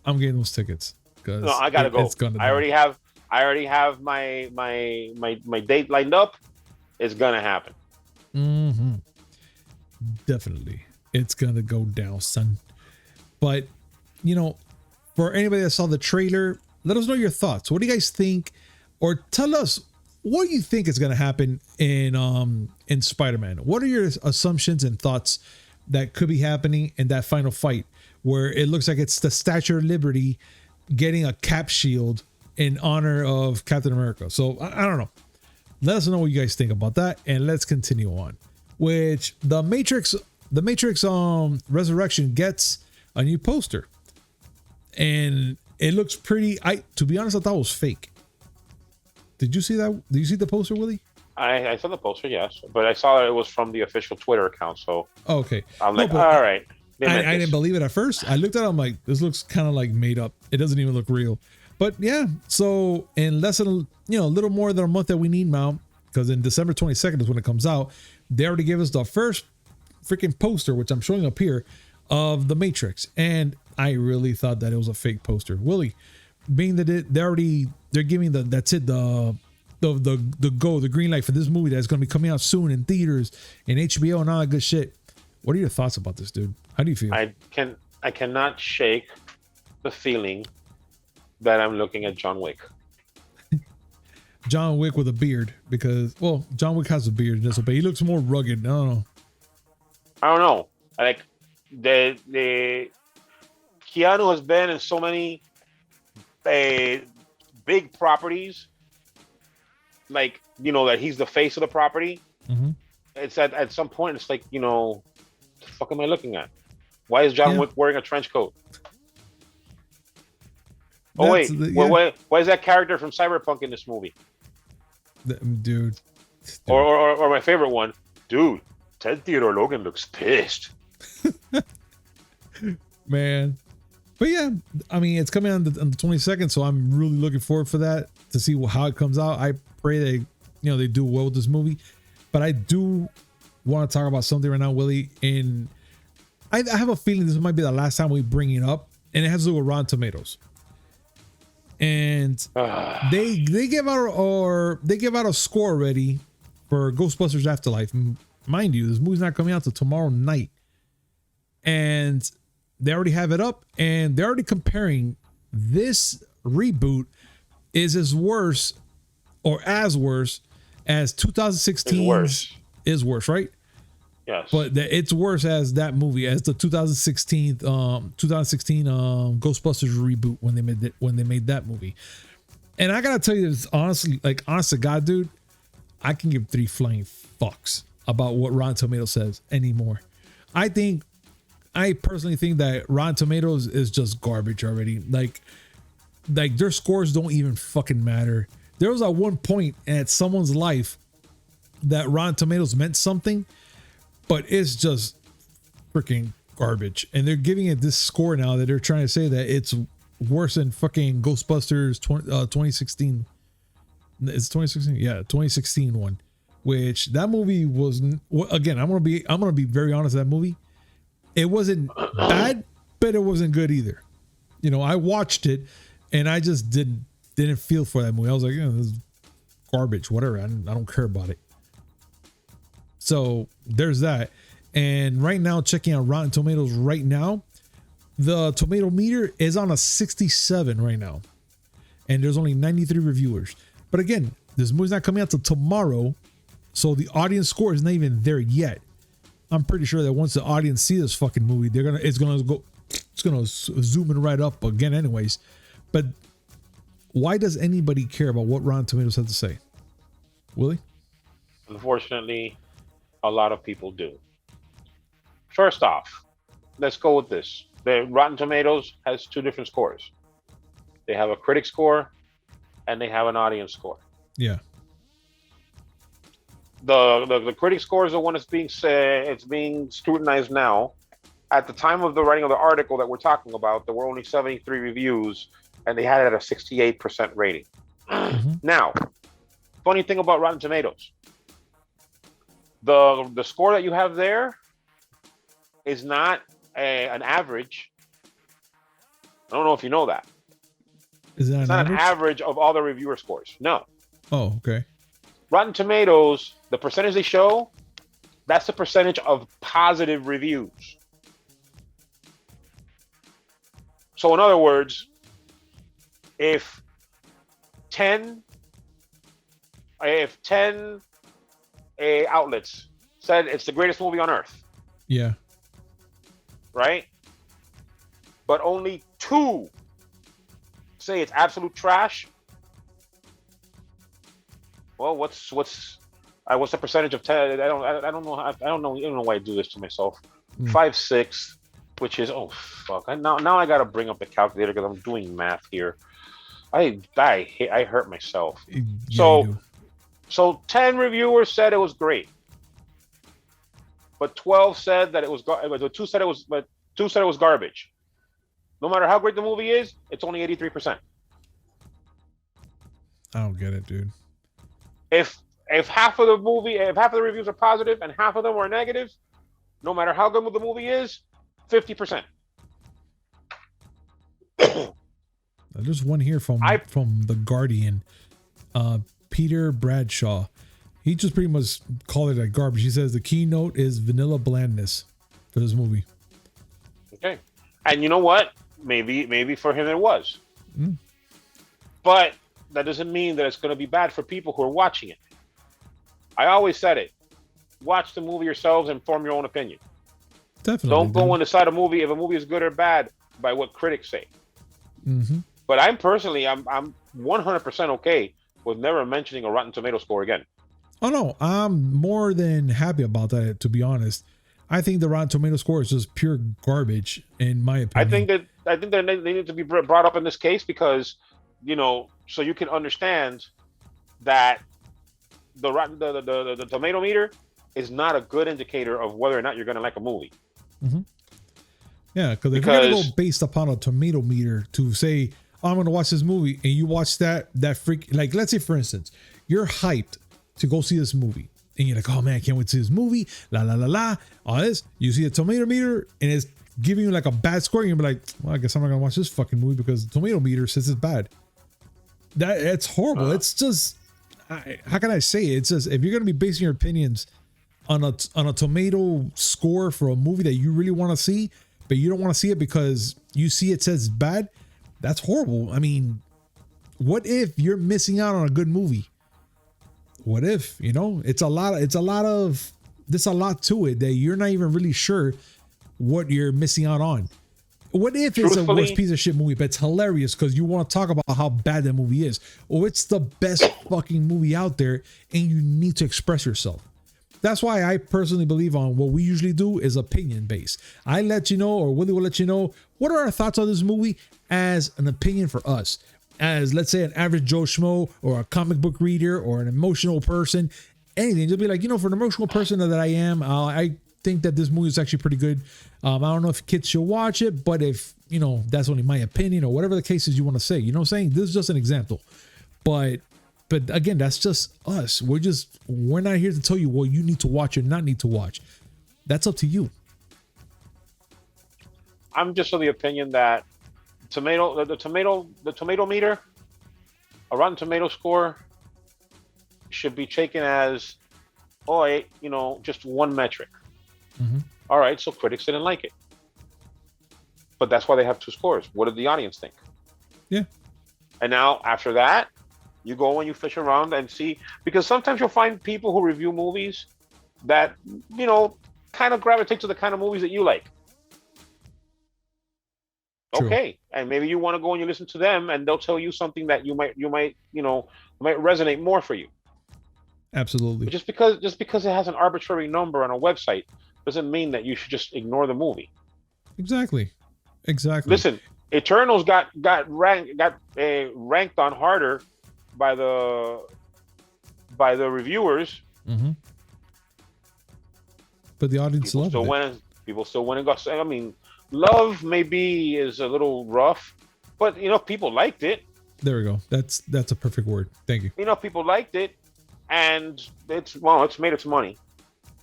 I'm getting those tickets. No, I gotta go. I already have my date lined up. It's gonna happen. Mm-hmm. Definitely, it's gonna go down, son. But for anybody that saw the trailer, let us know your thoughts. What do you guys think? Or tell us what you think is going to happen in Spider-Man. What are your assumptions and thoughts that could be happening in that final fight, where it looks like it's the Statue of Liberty getting a cap shield in honor of Captain America? So I don't know. Let us know what you guys think about that, and let's continue on. Which the Matrix Resurrection gets a new poster. And it looks pretty. To be honest, I thought it was fake. Did you see that? Did you see the poster, Willie? I saw the poster, yes, but I saw that it was from the official Twitter account. So okay, I'm like, all right. I didn't believe it at first. I looked at it. I'm like, this looks kind of like made up. It doesn't even look real. But yeah, so in less than a little more than a month that we need now, because in December 22nd is when it comes out. They already gave us the first freaking poster, which I'm showing up here, of the Matrix, and I really thought that it was a fake poster. Willie, being that they're giving the green light for this movie that's going to be coming out soon in theaters and HBO and all that good shit. What are your thoughts about this, dude? How do you feel? I cannot shake the feeling that I'm looking at John Wick. John Wick with a beard, because John Wick has a beard in this, but he looks more rugged. I don't know. Like the Keanu has been in so many big properties, like, you know, that he's the face of the property. Mm-hmm. It's at some point it's like, you know, the fuck am I looking at? Why is John Wick wearing a trench coat? Oh wait, why is that character from Cyberpunk in this movie? Dude. Or my favorite one, dude, Ted Theodore Logan looks pissed. Man. But yeah, I mean, it's coming on the 22nd, so I'm really looking forward for that, to see how it comes out. I pray they do well with this movie. But I do want to talk about something right now, Willie, and I have a feeling this might be the last time we bring it up, and it has to do with Rotten Tomatoes. And they give out a score already for Ghostbusters Afterlife. Mind you, this movie's not coming out till tomorrow night, and they already have it up, and they're already comparing this reboot is as worse as 2016 is worse, right? Yes. But it's worse as that movie, as the 2016 Ghostbusters reboot when they made that movie. And I gotta tell you this honestly, like, honest to God, dude, I can give 3 flying fucks about what Rotten Tomatoes says anymore. I personally think that Rotten Tomatoes is just garbage already. Like their scores don't even fucking matter. There was at one point at someone's life that Rotten Tomatoes meant something, but it's just freaking garbage. And they're giving it this score now that they're trying to say that it's worse than fucking Ghostbusters 2016. It's 2016? Yeah, 2016 one. Which that movie was, again, I'm gonna be very honest, that movie, it wasn't bad, but it wasn't good either. You know, I watched it and I just didn't feel for that movie. I was like, this is garbage, whatever. I don't care about it. So there's that. And right now, checking out Rotten Tomatoes right now, the tomato meter is on a 67 right now. And there's only 93 reviewers. But again, this movie's not coming out till tomorrow, so the audience score is not even there yet. I'm pretty sure that once the audience see this fucking movie, it's gonna zoom it right up again anyways. But why does anybody care about what Rotten Tomatoes have to say? Willie? Unfortunately, a lot of people do. First off, let's go with this. The Rotten Tomatoes has 2 different scores. They have a critic score and they have an audience score. Yeah. The critic score is the one that's being scrutinized now. At the time of the writing of the article that we're talking about, there were only 73 reviews and they had it at a 68% rating. Mm-hmm. Now, funny thing about Rotten Tomatoes, the score that you have there is not an average. I don't know if you know that. Is that it's not an average of all the reviewer scores. No. Oh, okay. Rotten Tomatoes, the percentage they show, that's the percentage of positive reviews. So in other words, if 10 outlets said it's the greatest movie on earth. Yeah. Right? But only 2 say it's absolute trash. Well, what's the percentage of 10? I don't know why I do this to myself. 5/6, which is, oh fuck. Now I gotta bring up the calculator because I'm doing math here. I hurt myself. Yeah, so 10 reviewers said it was great, but 12 said that it was. 2 said it was, but 2 said it was garbage. No matter how great the movie is, it's only 83%. I don't get it, dude. If half of the reviews are positive and half of them are negative, no matter how good the movie is, 50%. That's There's one here from The Guardian. Peter Bradshaw. He just pretty much called it a garbage. He says the keynote is vanilla blandness for this movie. Okay. And you know what? Maybe for him it was. But that doesn't mean that it's going to be bad for people who are watching it. I always said it. Watch the movie yourselves and form your own opinion. Definitely. Don't go and decide a movie if a movie is good or bad by what critics say. But I'm 100% okay with never mentioning a Rotten Tomato score again. Oh no, I'm more than happy about that, to be honest. I think the Rotten Tomato score is just pure garbage, in my opinion. I think that they need to be brought up in this case because, so you can understand that the tomato meter is not a good indicator of whether or not you're going to like a movie. Yeah, because if you're going to go based upon a tomato meter to say, oh, I'm going to watch this movie, and you watch that freak, like, let's say, for instance, you're hyped to go see this movie. And you're like, oh man, I can't wait to see this movie. La la la la. All this. You see a tomato meter and it's giving you like a bad score. And you'll be like, well, I guess I'm not gonna watch this fucking movie because the tomato meter says it's bad. It's horrible. It's just, how can I say it? It's just, if you're gonna be basing your opinions on a tomato score for a movie that you really want to see, but you don't want to see it because you see it says it's bad, that's horrible. I mean, what if you're missing out on a good movie? What if, there's a lot to it that you're not even really sure what you're missing out on. What if it's a worst piece of shit movie, but it's hilarious because you want to talk about how bad that movie is, or it's the best fucking movie out there and you need to express yourself. That's why I personally believe on what we usually do is opinion based. I let you know, or Willie will let you know, what are our thoughts on this movie as an opinion for us. As, let's say, an average Joe Schmo or a comic book reader or an emotional person, anything. Just be like, for an emotional person that I am, I think that this movie is actually pretty good. I don't know if kids should watch it, but if, that's only my opinion or whatever the case is you want to say. You know what I'm saying? This is just an example. But again, that's just us. We're not here to tell you what you need to watch or not need to watch. That's up to you. I'm just of the opinion that the tomato meter, a Rotten Tomato score should be taken as, just one metric. All right, so critics didn't like it, but that's why they have two scores. What did the audience think? Yeah. And now after that, you go and you fish around and see, because sometimes you'll find people who review movies that kind of gravitate to the kind of movies that you like. True. Okay, and maybe you want to go and you listen to them, and they'll tell you something that might resonate more for you. Absolutely. But just because it has an arbitrary number on a website doesn't mean that you should just ignore the movie. Exactly. Listen, Eternals got ranked on harder by the reviewers. But the audience loved it. People still went and got. I mean, love maybe is a little rough, but people liked it. There we go. That's a perfect word. Thank you. People liked it, and it's made its money.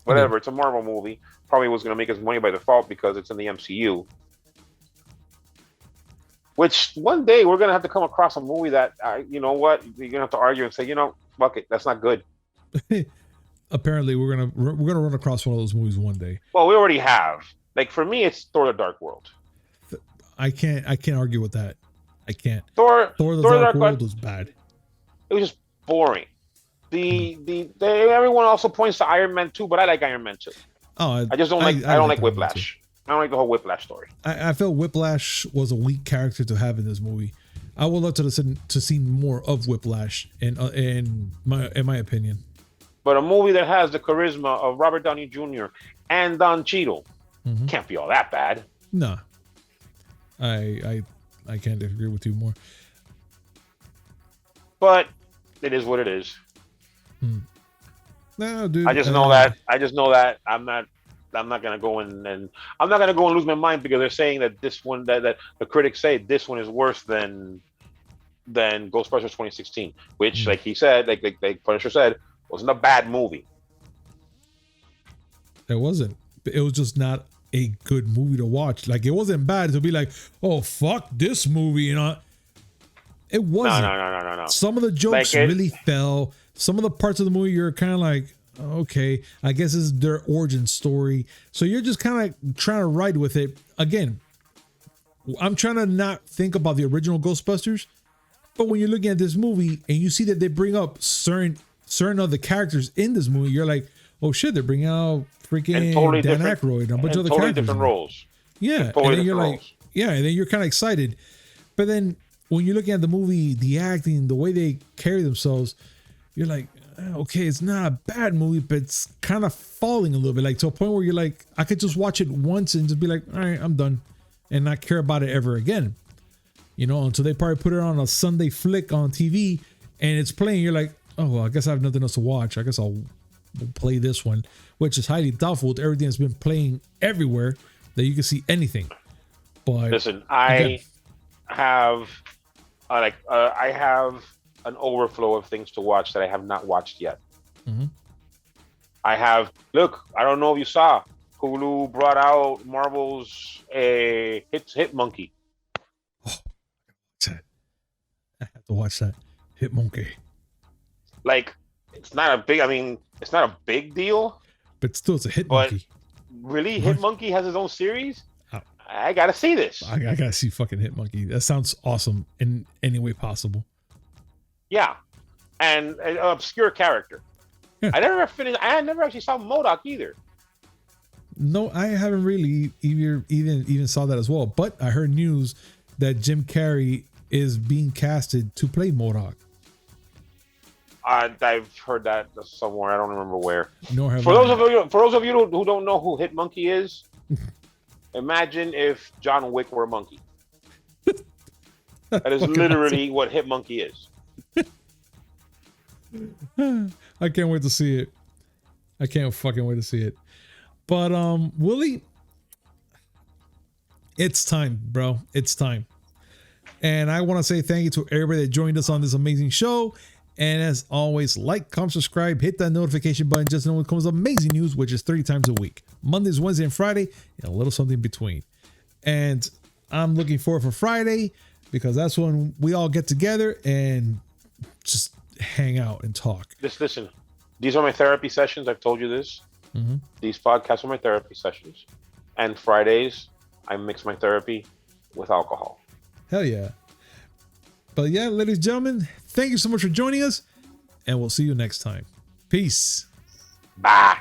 Whatever. It's a Marvel movie. Probably was going to make its money by default because it's in the MCU. Which one day we're going to have to come across a movie that you're going to have to argue and say, fuck it, that's not good. Apparently, we're gonna run across one of those movies one day. Well, we already have. Like, for me, it's Thor: The Dark World. I can't argue with that. I can't. Thor: The Dark World was bad. It was just boring. Everyone also points to Iron Man 2, but I like Iron Man 2. Oh, I just don't like. I don't like Whiplash. I don't like the whole Whiplash story. I felt Whiplash was a weak character to have in this movie. I would love to see more of Whiplash in my opinion. But a movie that has the charisma of Robert Downey Jr. and Don Cheadle can't be all that bad. No, I can't disagree with you more. But it is what it is. No, dude. I just know that I'm not gonna go in and I'm not gonna go and lose my mind because they're saying that this one that the critics say this one is worse than Ghostbusters 2016, which like he said, like Punisher said, wasn't a bad movie. It wasn't. It was just not a good movie to watch. Like, it wasn't bad to be like, oh fuck this movie, It wasn't. No. Some of the jokes really fell. Some of the parts of the movie you're kind of like, okay, I guess this is their origin story. So you're just kind of trying to ride with it. Again, I'm trying to not think about the original Ghostbusters, but when you're looking at this movie and you see that they bring up certain of the characters in this movie, you're like, oh shit, they're bringing out freaking totally Dan Aykroyd and a bunch of other totally characters. Different roles. Yeah, Totally and then you're roles. like, yeah, and then you're kind of excited. But then when you're looking at the movie, the acting, the way they carry themselves, you're like, okay, it's not a bad movie, but it's kind of falling a little bit, like to a point where you're like, I could just watch it once and just be like, all right, I'm done, and not care about it ever again. You know, until they probably put it on a Sunday flick on TV and it's playing. You're like, oh, well, I guess I have nothing else to watch. I guess I'll play this one, which is highly doubtful with everything that's been playing everywhere that you can see anything. But listen, I have I have an overflow of things to watch that I have not watched yet. Mm-hmm. I don't know if you saw, Hulu brought out Marvel's Hit Monkey. Oh, I have to watch that. Hit Monkey. Like, it's not a big deal. But still, it's a Hit Monkey. Really? Hit Monkey has his own series? Oh. I gotta see this. I gotta see fucking Hit Monkey. That sounds awesome in any way possible. Yeah. And an obscure character. Yeah. I never actually saw MODOK either. No, I haven't really even saw that as well. But I heard news that Jim Carrey is being casted to play MODOK. I've heard that somewhere. I don't remember where. Nor have For those of you who don't know who Hit Monkey is, imagine if John Wick were a monkey. That is literally what Hit Monkey is. I can't wait to see it. I can't fucking wait to see it. But Willie, it's time, bro. It's time. And I want to say thank you to everybody that joined us on this amazing show. And as always, like, comment, subscribe, hit that notification button just to know when comes amazing news, which is 3 times a week. Mondays, Wednesday, and Friday, and a little something in between. And I'm looking forward for Friday because that's when we all get together and just hang out and talk. Just listen. These are my therapy sessions. I've told you this. Mm-hmm. These podcasts are my therapy sessions. And Fridays, I mix my therapy with alcohol. Hell yeah. But yeah, ladies and gentlemen, thank you so much for joining us. And we'll see you next time. Peace. Bye.